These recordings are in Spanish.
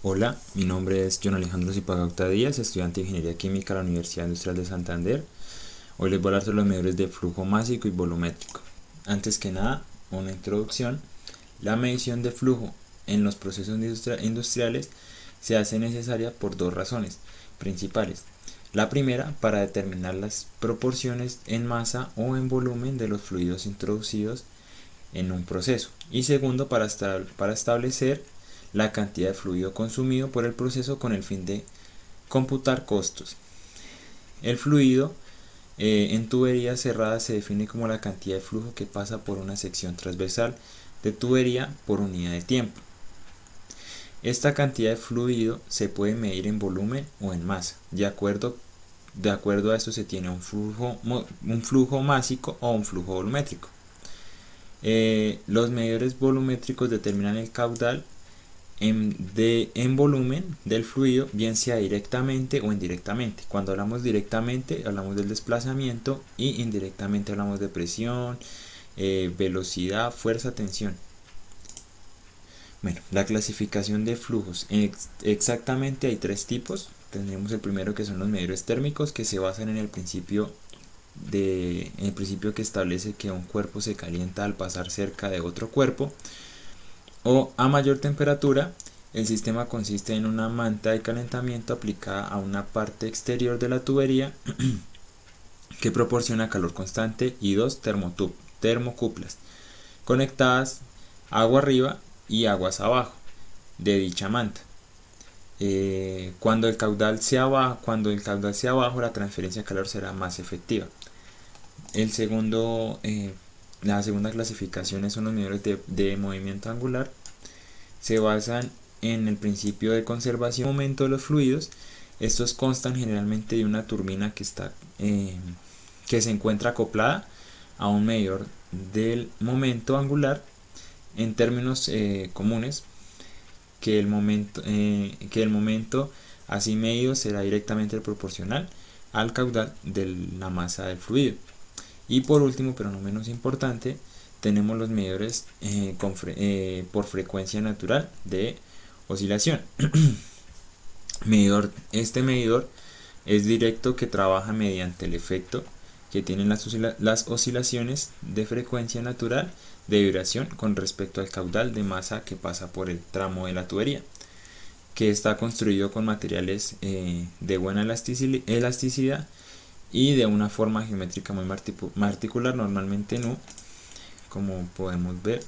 Hola, mi nombre es John Alejandro Zipagauta Díaz, estudiante de Ingeniería Química de la Universidad Industrial de Santander. Hoy les voy a hablar sobre los medidores de flujo másico y volumétrico. Antes que nada, una introducción. La medición de flujo en los procesos industriales se hace necesaria por dos razones principales. La primera, para determinar las proporciones en masa o en volumen de los fluidos introducidos en un proceso. Y segundo, para establecer la cantidad de fluido consumido por el proceso con el fin de computar costos. El fluido en tubería cerrada se define como la cantidad de flujo que pasa por una sección transversal de tubería por unidad de tiempo. Esta cantidad de fluido se puede medir en volumen o en masa. De acuerdo a esto se tiene un flujo másico o un flujo volumétrico. Los medidores volumétricos determinan el caudal en volumen del fluido, bien sea directamente o indirectamente. Cuando hablamos directamente hablamos del desplazamiento y indirectamente hablamos de presión, velocidad, fuerza, tensión. Bueno, la clasificación de flujos. Exactamente hay tres tipos. Tenemos el primero, que son los medidores térmicos, que se basan en el principio que establece que un cuerpo se calienta al pasar cerca de otro cuerpo o a mayor temperatura. El sistema consiste en una manta de calentamiento aplicada a una parte exterior de la tubería que proporciona calor constante y dos termocuplas conectadas agua arriba y aguas abajo de dicha manta. Cuando el caudal sea bajo, la transferencia de calor será más efectiva. La segunda clasificación son los medidores de movimiento angular. Se basan en el principio de conservación y momento de los fluidos. Estos constan generalmente de una turbina que se encuentra acoplada a un medidor del momento angular. En términos comunes, que el momento así medido será directamente proporcional al caudal de la masa del fluido. Y por último, pero no menos importante, tenemos los medidores por frecuencia natural de oscilación. Este medidor es directo, que trabaja mediante el efecto que tienen las oscilaciones de frecuencia natural de vibración con respecto al caudal de masa que pasa por el tramo de la tubería, que está construido con materiales de buena elasticidad y de una forma geométrica muy particular, normalmente nu, como podemos ver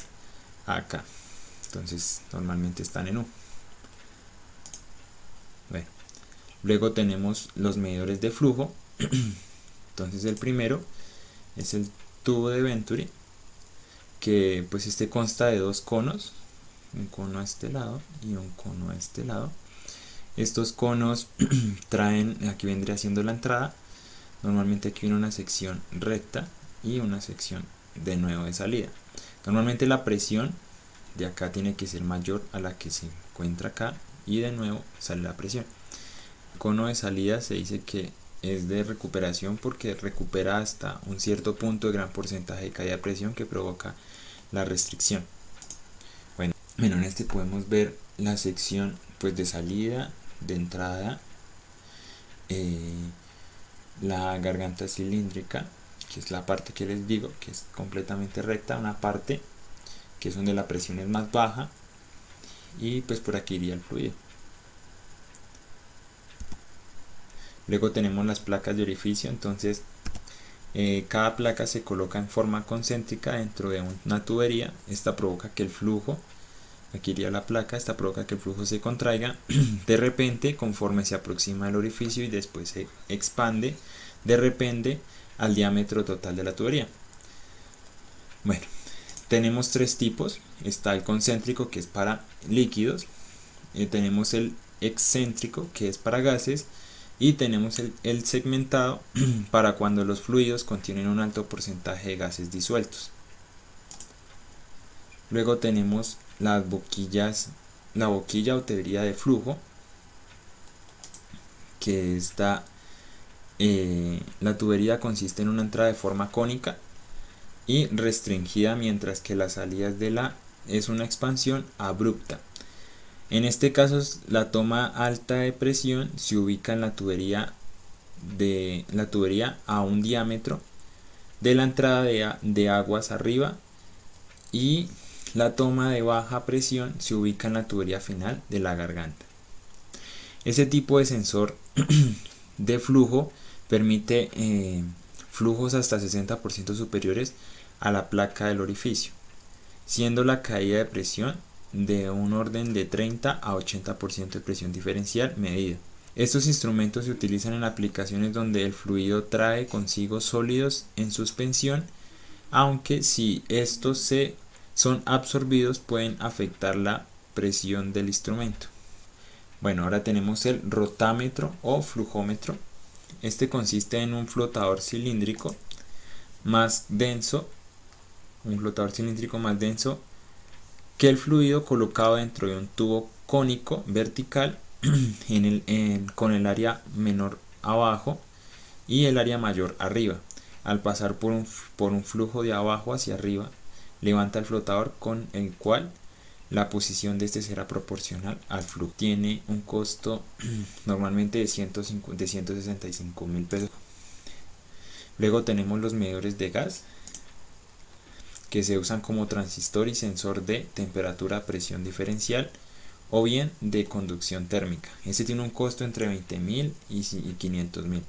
acá. Entonces normalmente están en U. Bueno, luego tenemos los medidores de flujo. Entonces el primero es el tubo de Venturi, que pues este consta de dos conos, un cono a este lado y un cono a este lado. Estos conos traen, aquí vendría siendo la entrada. Normalmente aquí viene una sección recta y una sección de nuevo de salida. Normalmente la presión de acá tiene que ser mayor a la que se encuentra acá, y de nuevo sale la presión. El cono de salida se dice que es de recuperación porque recupera hasta un cierto punto de gran porcentaje de caída de presión que provoca la restricción. Bueno, en este podemos ver la sección pues de salida, de entrada, la garganta cilíndrica, que es la parte que les digo que es completamente recta, una parte que es donde la presión es más baja, y pues por aquí iría el fluido. Luego tenemos las placas de orificio. Entonces cada placa se coloca en forma concéntrica dentro de una tubería. Esta provoca que el flujo, aquí iría la placa, esta provoca que el flujo se contraiga de repente conforme se aproxima al orificio, y después se expande de repente al diámetro total de la tubería. Bueno, tenemos tres tipos. Está el concéntrico, que es para líquidos. Tenemos el excéntrico, que es para gases. Y tenemos el segmentado para cuando los fluidos contienen un alto porcentaje de gases disueltos. Luego tenemos las boquillas, la boquilla o tubería de flujo, que está la tubería consiste en una entrada de forma cónica y restringida, mientras que la salida es una expansión abrupta. En este caso, la toma alta de presión se ubica en la tubería a un diámetro de la entrada de aguas arriba, y la toma de baja presión se ubica en la tubería final de la garganta. Ese tipo de sensor de flujo permite flujos hasta 60% superiores a la placa del orificio, siendo la caída de presión de un orden de 30 a 80% de presión diferencial medida. Estos instrumentos se utilizan en aplicaciones donde el fluido trae consigo sólidos en suspensión, aunque si estos son absorbidos pueden afectar la presión del instrumento. Bueno, ahora tenemos el rotámetro o flujómetro. Este consiste en un flotador cilíndrico más denso, que el fluido, colocado dentro de un tubo cónico vertical con el área menor abajo y el área mayor arriba. Al pasar por un flujo de abajo hacia arriba, levanta el flotador, con el cual la posición de este será proporcional al flujo. Tiene un costo normalmente de 165.000 pesos. Luego tenemos los medidores de gas, que se usan como transistor y sensor de temperatura, presión diferencial o bien de conducción térmica. Este tiene un costo entre 20.000 y 500.000.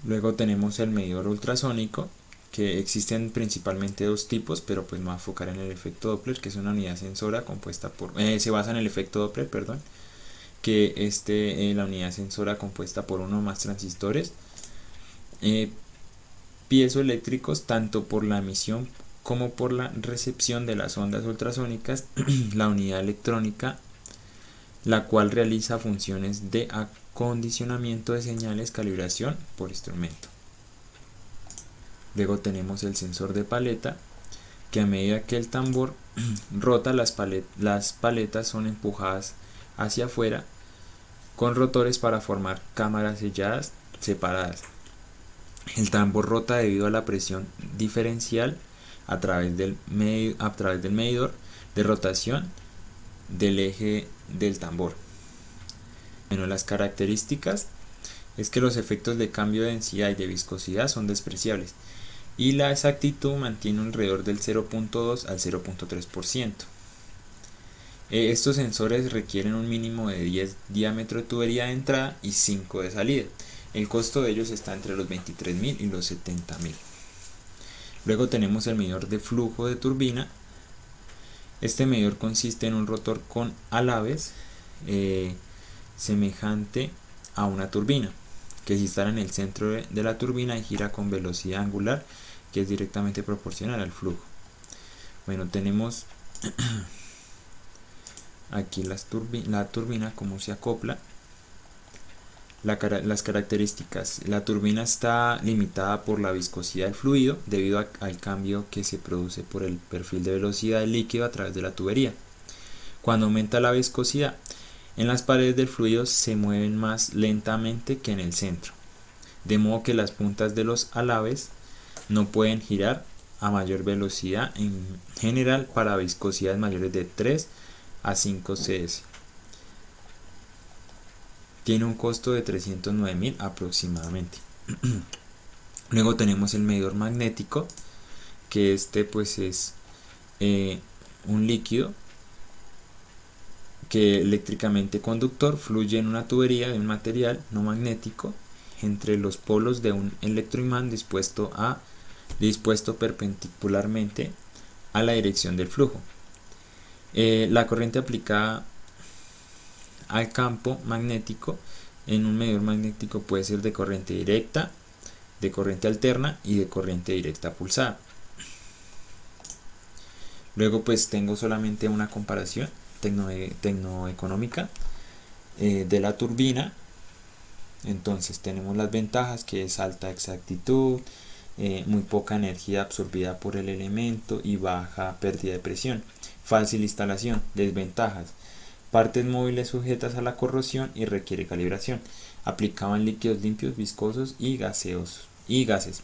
Luego tenemos el medidor ultrasónico, que existen principalmente dos tipos, pero pues me voy a enfocar en el efecto Doppler, que es una unidad sensora compuesta por se basa en el efecto Doppler, perdón, que la unidad sensora compuesta por uno o más transistores piezoeléctricos, tanto por la emisión como por la recepción de las ondas ultrasónicas. La unidad electrónica, la cual realiza funciones de acondicionamiento de señales, calibración por instrumento. Luego tenemos el sensor de paleta, que a medida que el tambor rota, las paletas son empujadas hacia afuera con rotores para formar cámaras selladas separadas. El tambor rota debido a la presión diferencial a través del medidor de rotación del eje del tambor. Bueno, las características es que los efectos de cambio de densidad y de viscosidad son despreciables, y la exactitud mantiene alrededor del 0.2 al 0.3%. Estos sensores requieren un mínimo de 10 diámetro de tubería de entrada y 5 de salida. El costo de ellos está entre los 23.000 y los 70.000. Luego tenemos el medidor de flujo de turbina. Este medidor consiste en un rotor con alaves semejante a una turbina, que se instala en el centro de la turbina y gira con velocidad angular, que es directamente proporcional al flujo. Bueno, tenemos aquí la turbina, cómo se acopla. Las características: la turbina está limitada por la viscosidad del fluido debido al cambio que se produce por el perfil de velocidad del líquido a través de la tubería. Cuando aumenta la viscosidad, en las paredes del fluido se mueven más lentamente que en el centro, de modo que las puntas de los alaves no pueden girar a mayor velocidad, en general para viscosidades mayores de 3 a 5 cs. Tiene un costo de 309.000 aproximadamente. Luego tenemos el medidor magnético, que pues es un líquido que eléctricamente conductor fluye en una tubería de un material no magnético entre los polos de un electroimán dispuesto perpendicularmente a la dirección del flujo. La corriente aplicada al campo magnético en un medidor magnético puede ser de corriente directa, de corriente alterna y de corriente directa pulsada. Luego pues tengo solamente una comparación tecnoeconómica de la turbina. Entonces tenemos las ventajas, que es alta exactitud, muy poca energía absorbida por el elemento y baja pérdida de presión. Fácil instalación. Desventajas: partes móviles sujetas a la corrosión y requiere calibración. Aplicado en líquidos limpios, viscosos y gases.